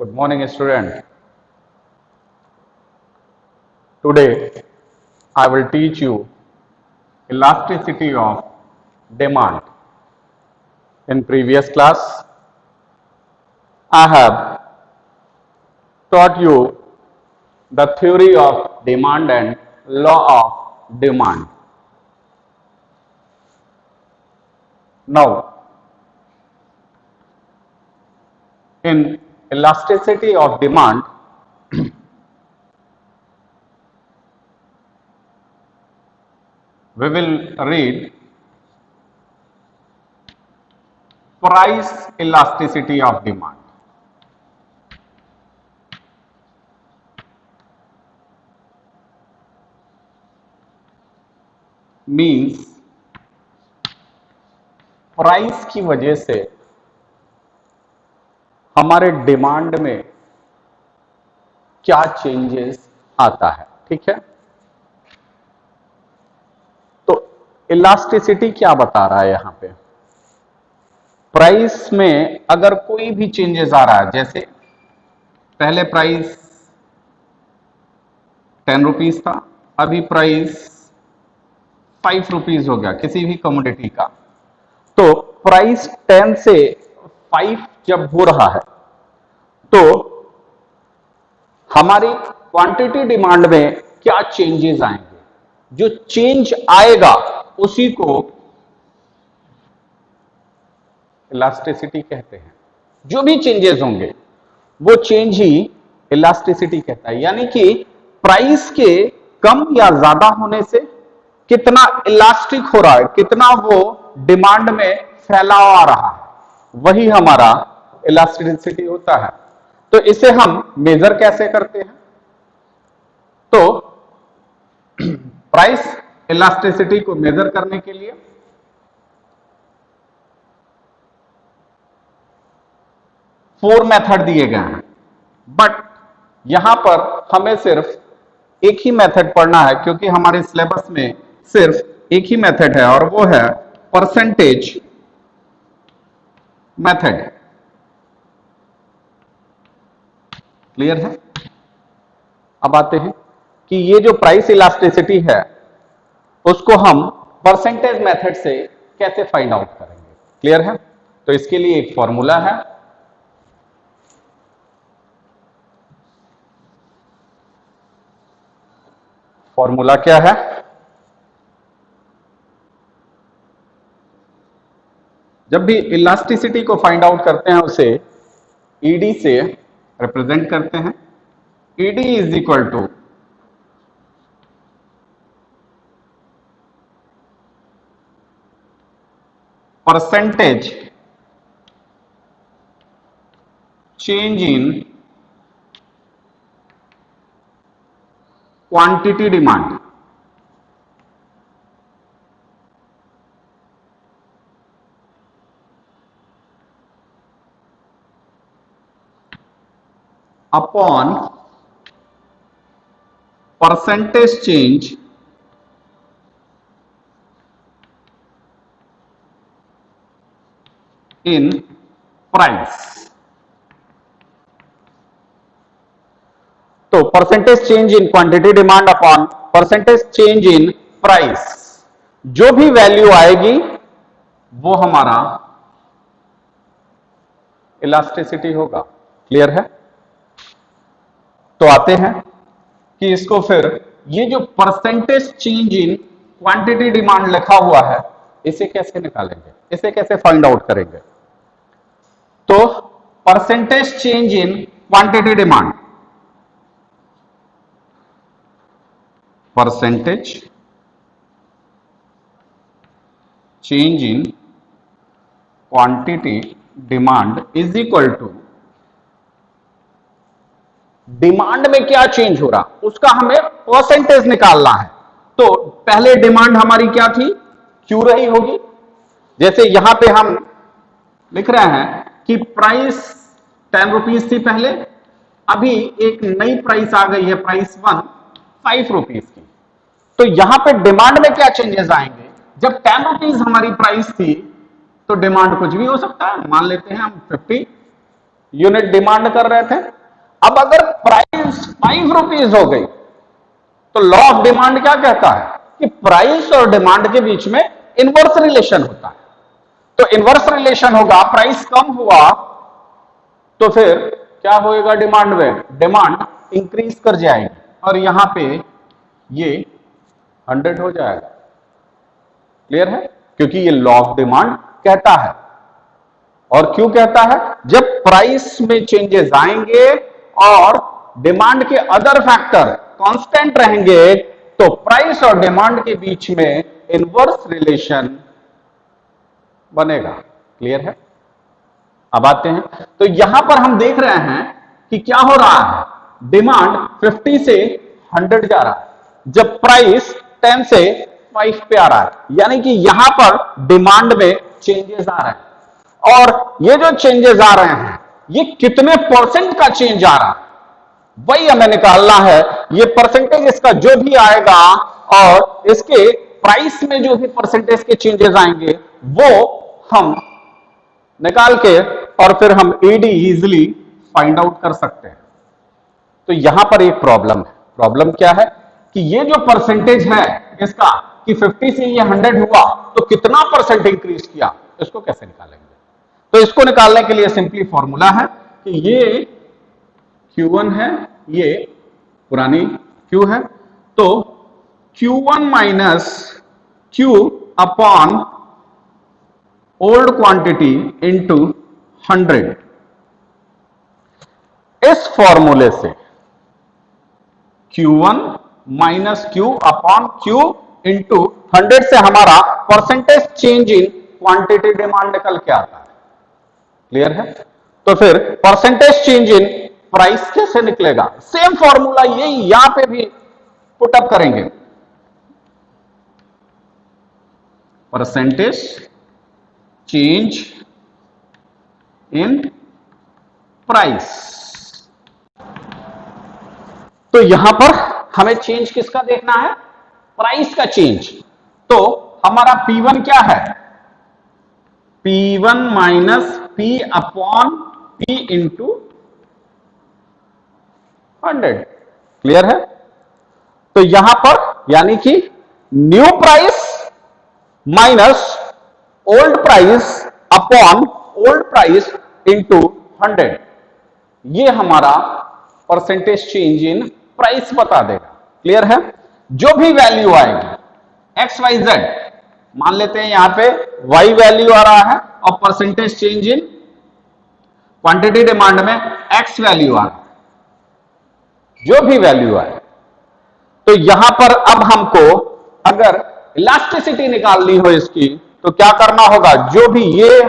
Good morning, student. Today, I will teach you elasticity of demand. In previous class, I have taught you the theory of demand and law of demand. Now, in elasticity of demand, we will read price elasticity of demand. Means price की वजह से हमारे demand में क्या changes आता है। ठीक है, तो इलास्टिसिटी क्या बता रहा है यहां पे? प्राइस में अगर कोई भी चेंजेस आ रहा है, जैसे पहले प्राइस 10 रुपीज था, अभी प्राइस 5 रुपीज हो गया किसी भी कमोडिटी का, तो प्राइस 10 से 5 जब हो रहा है तो हमारी क्वांटिटी डिमांड में क्या चेंजेस आएंगे? जो चेंज आएगा उसी को इलास्टिसिटी कहते हैं। जो भी चेंजेस होंगे वो चेंज ही इलास्टिसिटी कहता है। यानी कि प्राइस के कम या ज्यादा होने से कितना इलास्टिक हो रहा है, कितना वो डिमांड में फैलाव आ रहा है, वही हमारा इलास्टिसिटी होता है। तो इसे हम मेजर कैसे करते हैं? तो प्राइस इलास्टिसिटी को मेजर करने के लिए फोर मेथड दिए गए हैं, बट यहां पर हमें सिर्फ एक ही मेथड पढ़ना है, क्योंकि हमारे सिलेबस में सिर्फ एक ही मेथड है और वो है परसेंटेज मेथड। क्लियर है? अब आते हैं कि ये जो प्राइस इलास्टिसिटी है उसको हम परसेंटेज मेथड से कैसे फाइंड आउट करेंगे। क्लियर है? तो इसके लिए एक फॉर्मूला है, फॉर्मूला क्या है? जब भी इलास्टिसिटी को फाइंड आउट करते हैं उसे ईडी से रिप्रेजेंट करते हैं। ED is equal to percentage change in quantity demand upon percentage change in price. तो percentage change in quantity demand upon percentage change in price, जो भी वैल्यू आएगी वो हमारा इलास्टिसिटी होगा। क्लियर है? तो आते हैं कि इसको फिर ये जो percentage change in quantity demand लिखा हुआ है इसे कैसे निकालेंगे, इसे कैसे फाइंड आउट करेंगे? तो percentage change in quantity demand, percentage change in quantity demand is equal to demand में क्या चेंज हो रहा उसका हमें परसेंटेज निकालना है। तो पहले डिमांड हमारी क्या थी? क्यू रही होगी। जैसे यहां पे हम लिख रहे हैं कि प्राइस 10 रुपीज थी पहले, अभी एक नई प्राइस आ गई है, प्राइस 1 5 रुपीज की। तो यहां पे डिमांड में क्या चेंजेस आएंगे? जब 10 रुपीज हमारी प्राइस थी तो डिमांड कुछ भी हो सकता है, मान लेते हैं हम 50, यूनिट डिमांड कर रहे थे। अब अगर प्राइस 5 रुपीज हो गई तो लॉ ऑफ डिमांड क्या कहता है कि प्राइस और डिमांड के बीच में इनवर्स रिलेशन होता है। तो इनवर्स रिलेशन होगा, प्राइस कम हुआ तो फिर क्या होएगा डिमांड में, डिमांड इंक्रीज कर जाएगी और यहां पे ये 100 हो जाएगा। क्लियर है? क्योंकि ये लॉ ऑफ डिमांड कहता है। और क्यों कहता है? जब प्राइस में चेंजेस आएंगे और डिमांड के अदर फैक्टर कांस्टेंट रहेंगे तो प्राइस और डिमांड के बीच में इनवर्स रिलेशन बनेगा। क्लियर है? अब आते हैं, तो यहां पर हम देख रहे हैं कि क्या हो रहा है, डिमांड 50 से 100 जा रहा है जब प्राइस 10 से 5 पे आ रहा है, यानी कि यहां पर डिमांड में चेंजेस आ रहे हैं। और ये जो चेंजेस आ रहे हैं ये कितने परसेंट का चेंज आ रहा है वही हमें निकालना है। ये परसेंटेज इसका जो भी आएगा और इसके प्राइस में जो भी परसेंटेज के चेंजेस आएंगे वो हम निकाल के और फिर हम ईडी इजिली फाइंड आउट कर सकते हैं। तो यहां पर एक प्रॉब्लम है। प्रॉब्लम क्या है कि ये जो परसेंटेज है इसका कि 50 से ये 100 हुआ तो कितना परसेंट इंक्रीज किया, इसको कैसे निकालेंगे? तो इसको निकालने के लिए सिंपली फॉर्मूला है कि ये Q1 है, ये पुरानी Q है, तो Q1 minus Q upon old quantity into 100। इस फॉर्मूले से Q1 minus Q upon Q into 100 से हमारा percentage change in quantity demand निकल के आता है। क्लियर है? तो फिर परसेंटेज चेंज इन प्राइस कैसे निकलेगा? सेम फॉर्मूला यही यहां पे भी पुट अप करेंगे। Percentage change in price. तो यहां पर हमें चेंज किसका देखना है? प्राइस का चेंज। तो हमारा P1 क्या है? P1 minus P upon P into 100। Clear है? तो यहां पर यानी कि new price minus old price upon old price into 100, ये हमारा परसेंटेज चेंज इन प्राइस बता देगा। क्लियर है? जो भी वैल्यू आएगी एक्स वाई जेड, मान लेते हैं यहां पे y वैल्यू आ रहा है और percentage change in quantity demand में x वैल्यू आ रहा है, जो भी वैल्यू आए। तो यहां पर अब हमको अगर इलास्टिसिटी निकालनी हो इसकी तो क्या करना होगा? जो भी ये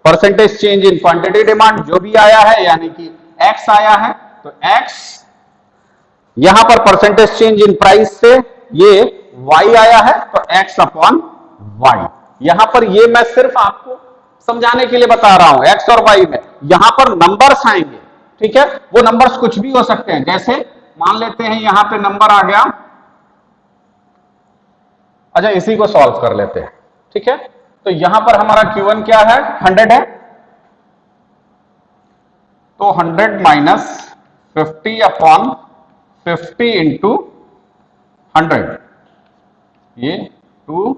percentage change in quantity demand जो भी आया है यानी कि x आया है तो x, यहां पर परसेंटेज चेंज इन प्राइस से ये y आया है तो x अपॉन y। यहां पर ये मैं सिर्फ आपको समझाने के लिए बता रहा हूं, x और y में यहां पर नंबर्स आएंगे। ठीक है? वो नंबर्स कुछ भी हो सकते हैं, जैसे मान लेते हैं यहां पे नंबर आ गया, अच्छा इसी को सॉल्व कर लेते हैं। ठीक है? तो यहां पर हमारा Q1 क्या है? 100 है, तो 100 माइनस 50 अपॉन 50 इंटू 100, ये 2,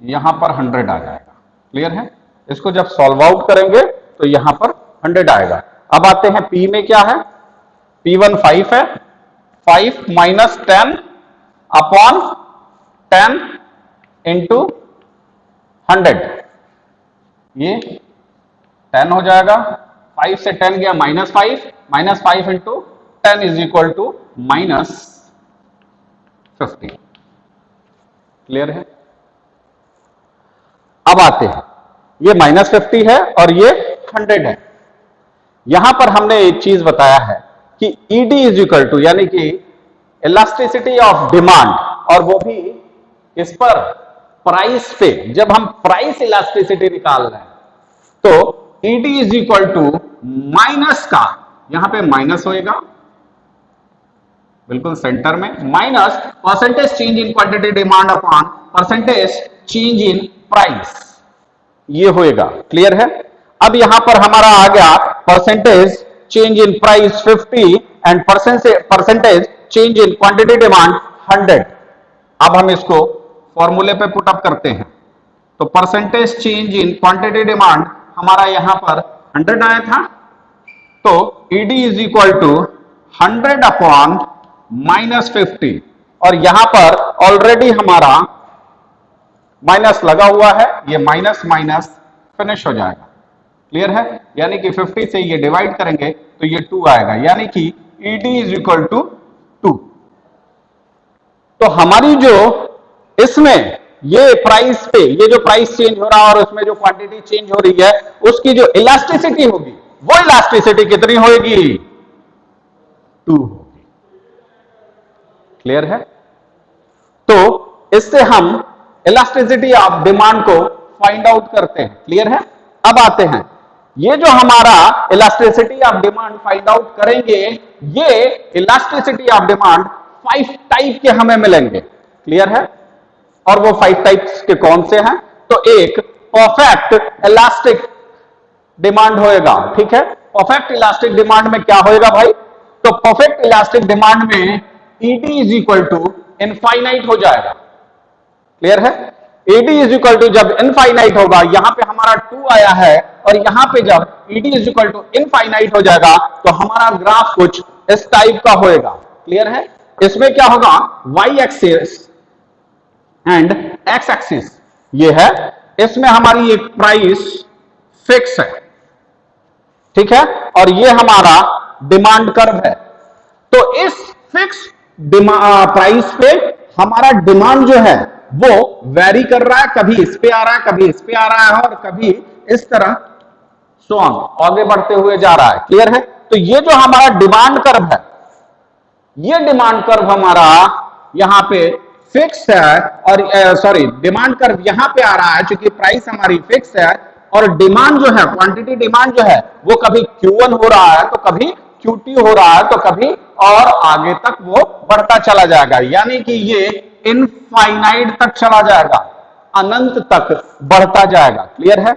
यहां पर 100 आ जाएगा। क्लियर है? इसको जब सॉल्व आउट करेंगे तो यहां पर 100 आएगा। अब आते हैं P में क्या है? P1 5 है, 5 माइनस 10 अपॉन 10 इंटू 100, ये 10 हो जाएगा। 5 से 10 गया -5, -5 into 10 is equal to -50। Clear है? अब आते हैं, ये -50 है और ये 100 है। यहां पर हमने एक चीज बताया है कि ईडी इज इक्वल टू यानी कि इलास्टिसिटी ऑफ डिमांड, और वो भी इस पर प्राइस पे। जब हम प्राइस इलास्टिसिटी निकाल रहे हैं तो ED is equal to minus का, यहां पे माइनस होएगा बिल्कुल सेंटर में, minus percentage change in quantity demand upon percentage change in price, ये होएगा। क्लियर है? अब यहां पर हमारा आ गया percentage change in price 50 and percentage change in quantity demand 100। अब हम इसको फॉर्मूले पे पुट अप करते हैं। तो percentage change in quantity demand हमारा यहां पर 100 आया था, तो ED is equal to 100 upon -50, और यहां पर ऑलरेडी हमारा माइनस लगा हुआ है, ये माइनस माइनस फिनिश हो जाएगा। क्लियर है? यानी कि 50 से ये डिवाइड करेंगे तो ये 2 आएगा, यानी कि ED इज इक्वल टू 2। तो हमारी जो इसमें ये प्राइस पे ये जो प्राइस चेंज हो रहा है और उसमें जो क्वांटिटी चेंज हो रही है उसकी जो इलास्टिसिटी होगी वो इलास्टिसिटी कितनी होगी? 2 होगी। क्लियर है? तो इससे हम इलास्टिसिटी ऑफ डिमांड को फाइंड आउट करते हैं। क्लियर है? अब आते हैं, ये जो हमारा elasticity of demand find out करेंगे, ये इलास्टिसिटी ऑफ डिमांड 5 टाइप के हमें मिलेंगे। क्लियर है? और वो 5 टाइप्स के कौन से हैं? तो एक परफेक्ट इलास्टिक डिमांड होएगा। ठीक है? परफेक्ट इलास्टिक डिमांड में क्या होएगा भाई? तो परफेक्ट इलास्टिक डिमांड में ED is equal to infinite हो जाएगा। क्लियर है? ED इज इक्वल टू जब इनफाइनाइट होगा, यहां पे हमारा 2 आया है, और यहां पे जब ED is equal to infinite हो जाएगा तो हमारा ग्राफ कुछ इस टाइप का होएगा। क्लियर है? इसमें क्या होगा? Y axis and X axis ये है, इसमें हमारी एक प्राइस फिक्स है। ठीक है? और ये हमारा डिमांड कर्व है। तो इस फिक्स प्राइस पे हमारा डिमांड जो है वो वेरी कर रहा है, कभी इस पे आ रहा है, कभी इस पे आ रहा है, और कभी इस तरह सो ऑन आगे बढ़ते हुए जा रहा है। क्लियर है? तो ये जो हमारा डिमांड कर्व है, ये डिमांड कर्व हमारा यहां पे फिक्स है, और सॉरी डिमांड कर्व यहां पे आ रहा है क्योंकि प्राइस हमारी फिक्स है, और डिमांड जो है क्वांटिटी डिमांड जो है वो कभी Q1 हो रहा है तो कभी Q2 हो रहा है, तो कभी और आगे तक वो बढ़ता चला जाएगा, यानी कि ये इनफाइनाइट तक चला जाएगा, अनंत तक बढ़ता जाएगा। क्लियर है?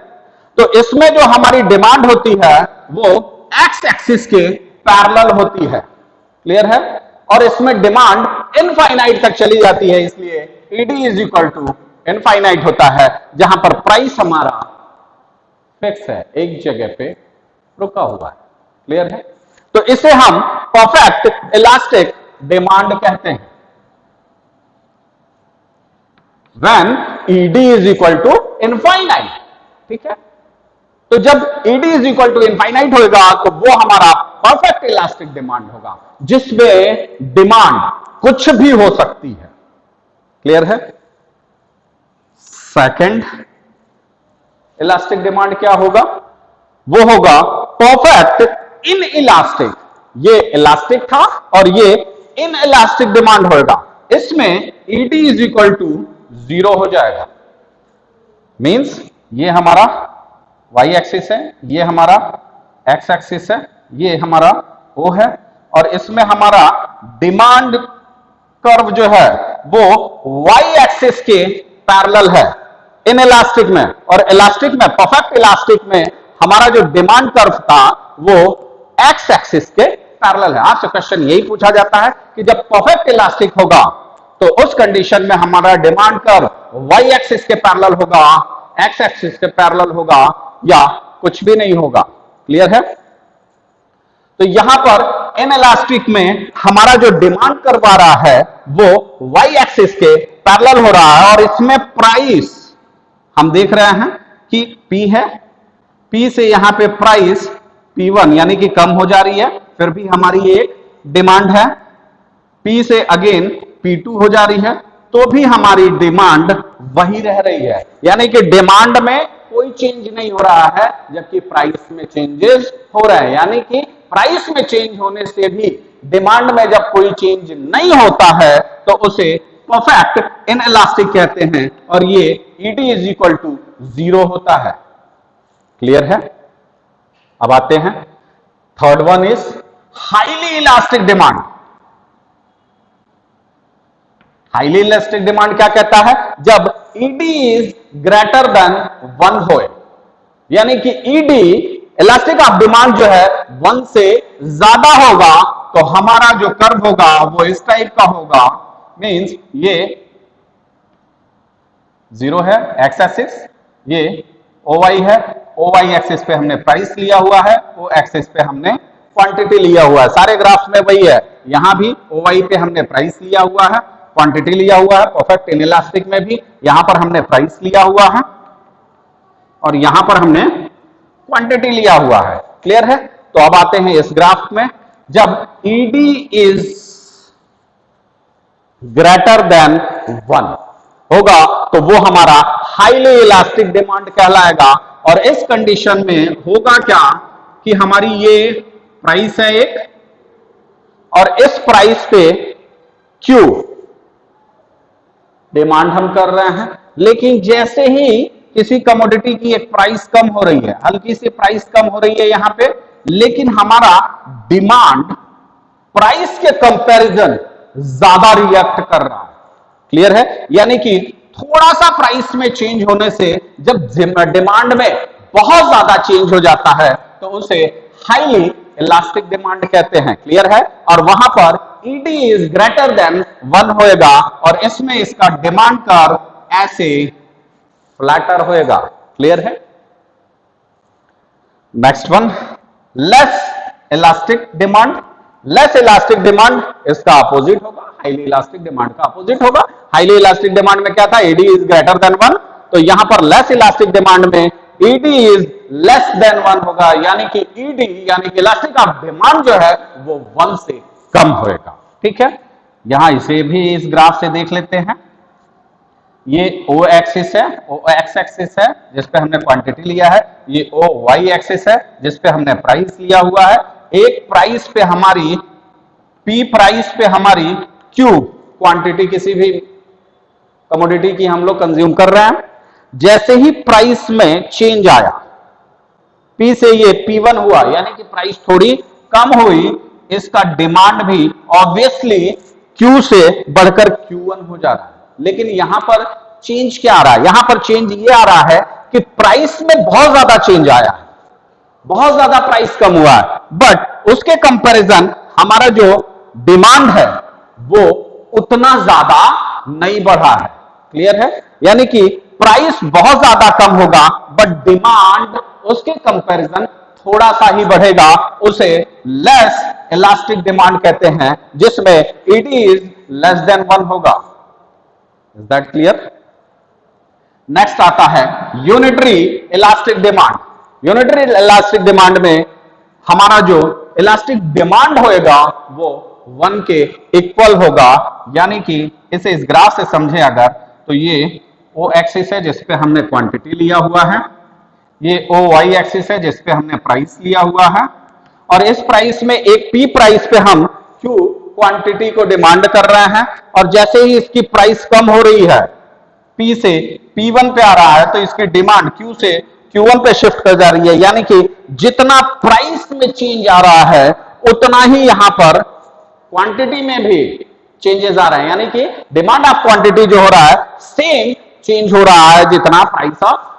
तो इसमें जो हमारी डिमांड होती है वो एक्स एक्सिस के पैरेलल होती है। क्लियर है? और इसमें डिमांड इनफाइनाइट तक चली जाती है, इसलिए ED is equal to infinite होता है, जहां पर प्राइस हमारा फिक्स है, एक जगह पे रुका हुआ है। क्लियर है? तो इसे हम परफेक्ट इलास्टिक डिमांड कहते हैं। When ED is equal to infinite। ठीक है? तो जब ED is equal to infinite होगा तो वो हमारा परफेक्ट इलास्टिक डिमांड होगा, जिसमें डिमांड कुछ भी हो सकती है। क्लियर है? सेकंड इलास्टिक डिमांड क्या होगा? वो होगा परफेक्ट इन इलास्टिक। ये इलास्टिक था और ये इन इलास्टिक डिमांड होगा। इसमें ED इज इक्वल टू 0 हो जाएगा। मींस ये हमारा Y एक्सिस है, ये हमारा X एक्सिस है, ये हमारा O है, और इसमें हमारा डिमांड कर्व जो है वो Y एक्सिस के पैरेलल है इन इलास्टिक में, और इलास्टिक में परफेक्ट इलास्टिक में हमारा जो डिमांड कर्व था वो X एक्सिस के पैरेलल है। आपसे क्वेश्चन यही पूछा जाता है कि जब परफेक्ट इलास्टिक होगा तो उस कंडीशन में हमारा डिमांड कर्व Y एक्सिस के पैरेलल होगा, X एक्सिस के पैरेलल होगा, या कुछ भी नहीं होगा। क्लियर है? तो यहां पर इन इलास्टिक में हमारा जो डिमांड कर्व आ रहा है वो Y एक्सिस के पैरेलल हो रहा है, और इसमें प्राइस हम देख रहे हैं कि P है, P से यहां पे प्राइस P1 यानी कि कम हो जा रही है, फिर भी हमारी एक डिमांड है। P से अगेन P2 हो जा रही है, तो भी हमारी डिमांड वही रह रही है, यानी कि डिमांड में कोई चेंज नहीं हो रहा है, जबकि प्राइस में चेंजेस हो रहे हैं। यानी कि प्राइस में चेंज होने से भी डिमांड में जब कोई चेंज नहीं होता है तो उसे परफेक्ट इन इलास्टिक कहते हैं, और ये ED इज इक्वल टू 0 होता है। क्लियर है? अब आते हैं, third one is highly elastic demand. Highly elastic demand क्या कहता है? जब ED इज ग्रेटर देन 1 होए। यानी कि ईडी इलास्टिक ऑफ डिमांड जो है 1 से ज्यादा होगा तो हमारा जो कर्व होगा वो इस टाइप का होगा, मींस ये 0 है एक्स एक्सिस, ये OY है, OY एक्सिस पे हमने प्राइस लिया हुआ है, O एक्सिस पे हमने क्वांटिटी लिया हुआ है। सारे ग्राफ में वही है, यहां भी OY पे हमने प्राइस लिया हुआ है, क्वांटिटी लिया हुआ है। परफेक्ट इनइलास्टिक में भी यहां पर हमने प्राइस लिया हुआ है और यहां पर हमने क्वांटिटी लिया हुआ है। क्लियर है? तो अब आते हैं इस ग्राफ में, जब ED इज ग्रेटर देन 1 होगा तो वो हमारा हाईली इलास्टिक डिमांड कहलाएगा। और इस कंडीशन में होगा क्या कि हमारी ये प्राइस है एक, और इस प्राइस पे Q डिमांड हम कर रहे हैं, लेकिन जैसे ही किसी कमोडिटी की एक प्राइस कम हो रही है, हल्की सी प्राइस कम हो रही है यहां पे, लेकिन हमारा डिमांड प्राइस के कंपैरिजन ज्यादा रिएक्ट कर रहा है। क्लियर है? यानी कि थोड़ा सा प्राइस में चेंज होने से जब डिमांड में बहुत ज्यादा चेंज हो जाता है तो उसे हाईली इलास्टिक डिमांड कहते हैं। क्लियर है? और वहां पर ED इज ग्रेटर देन 1 होएगा और इसमें इसका डिमांड कर्व ऐसे फ्लैटर होएगा। क्लियर है? Next one, less elastic demand. Less elastic demand इसका अपोजिट होगा, हाईली इलास्टिक डिमांड का अपोजिट होगा। हाईली इलास्टिक डिमांड में क्या था? ED इज ग्रेटर देन 1, तो यहां पर लेस इलास्टिक डिमांड में ED इज लेस देन 1 होगा, यानी कि ED यानी कि इलास्टिक ऑफ डिमांड जो है वो 1 से कम होएगा। ठीक है? यहां इसे भी इस ग्राफ से देख लेते हैं। ये O एक्सिस है, O X एक्सिस है जिस पे हमने क्वांटिटी लिया है, ये O Y एक्सिस है जिस पे हमने प्राइस लिया हुआ है। एक प्राइस पे हमारी P प्राइस पे हमारी Q क्वांटिटी किसी भी कमोडिटी की हम लोग कंज्यूम कर रहे हैं। जैसे ही प्राइस में चेंज आया, P से ये P1 हुआ, यानी कि प्राइस थोड़ी कम हुई, इसका डिमांड भी ऑब्वियसली Q से बढ़कर Q1 हो जा रहा है। लेकिन यहां पर चेंज क्या आ रहा है? यहां पर चेंज ये आ रहा है कि प्राइस में बहुत ज्यादा चेंज आया है, बहुत ज्यादा प्राइस कम हुआ है, बट उसके कंपैरिजन हमारा जो डिमांड है वो उतना ज्यादा नहीं बढ़ा है। क्लियर है? यानी कि प्राइस बहुत ज्यादा कम होगा बट डिमांड उसके कंपैरिजन थोड़ा सा ही बढ़ेगा, उसे लेस इलास्टिक डिमांड कहते हैं, जिसमें ED इज लेस देन 1 होगा। Is that clear? नेक्स्ट आता है unitary elastic demand. Unitary elastic demand में हमारा जो इलास्टिक डिमांड होएगा वो 1 के इक्वल होगा, यानी कि इसे इस ग्राफ से समझे अगर, तो ये O एक्सिस है जिस पे हमने क्वांटिटी लिया हुआ है, ये OY एक्सिस है जिस पे हमने प्राइस लिया हुआ है, और इस प्राइस में एक P प्राइस पे हम Q क्वांटिटी को डिमांड कर रहे हैं, और जैसे ही इसकी प्राइस कम हो रही है, P से P1 पे आ रहा है, तो इसकी डिमांड Q से Q1 पे शिफ्ट कर जा रही है। यानी कि जितना प्राइस में चेंज आ रहा है उतना ही यहां पर क्वांटिटी में भी चेंजेस आ रहे हैं, यानी कि डिमांड ऑफ क्वांटिटी जो हो रहा है सेम चेंज हो रहा है जितना प्राइस ऑफ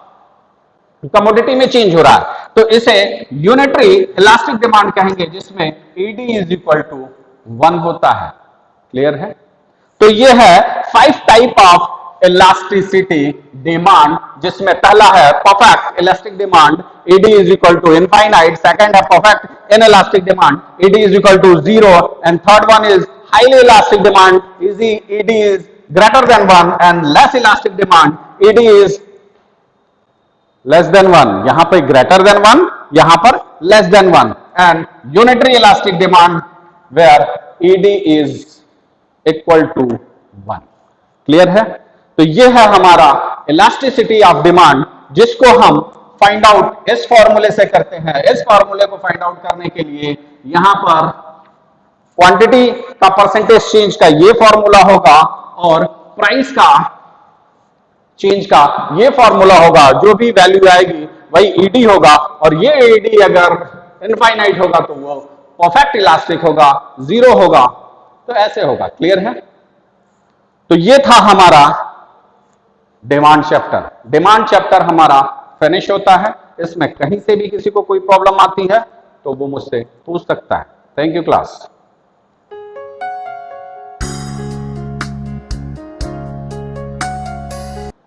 कमोडिटी में चेंज हो रहा है। तो इसे यूनिटरी इलास्टिक डिमांड कहेंगे, जिसमें ED इज इक्वल टू 1 होता है। क्लियर है? तो ये है 5 टाइप ऑफ इलास्टिसिटी डिमांड, जिसमें पहला है perfect elastic demand, ED is equal to infinite. Second है perfect inelastic demand, ED is equal to 0, and third one is highly elastic demand, ED is greater than 1, and less elastic demand, ED is less than 1, यहां पर greater than 1, यहां पर less than 1, and unitary elastic demand where ED is equal to 1। Clear है? तो ये है हमारा elasticity of demand, जिसको हम फाइंड आउट इस फॉर्मूले से करते हैं। इस फॉर्मूले को फाइंड आउट करने के लिए यहां पर क्वांटिटी का परसेंटेज चेंज का ये फॉर्मूला होगा और प्राइस का चेंज का ये फॉर्मूला होगा। जो भी वैल्यू आएगी वही ED होगा, और ये ED अगर इनफाइनाइट होगा तो वो परफेक्ट इलास्टिक होगा, 0 होगा, तो ऐसे होगा। क्लियर है? तो ये था हमारा डिमांड चैप्टर। डिमांड चैप्टर हमारा फिनिश होता है। इसमें कहीं से भी किसी को कोई प्रॉब्लम आती है तो वो मुझसे पूछ सकता है। Thank you class.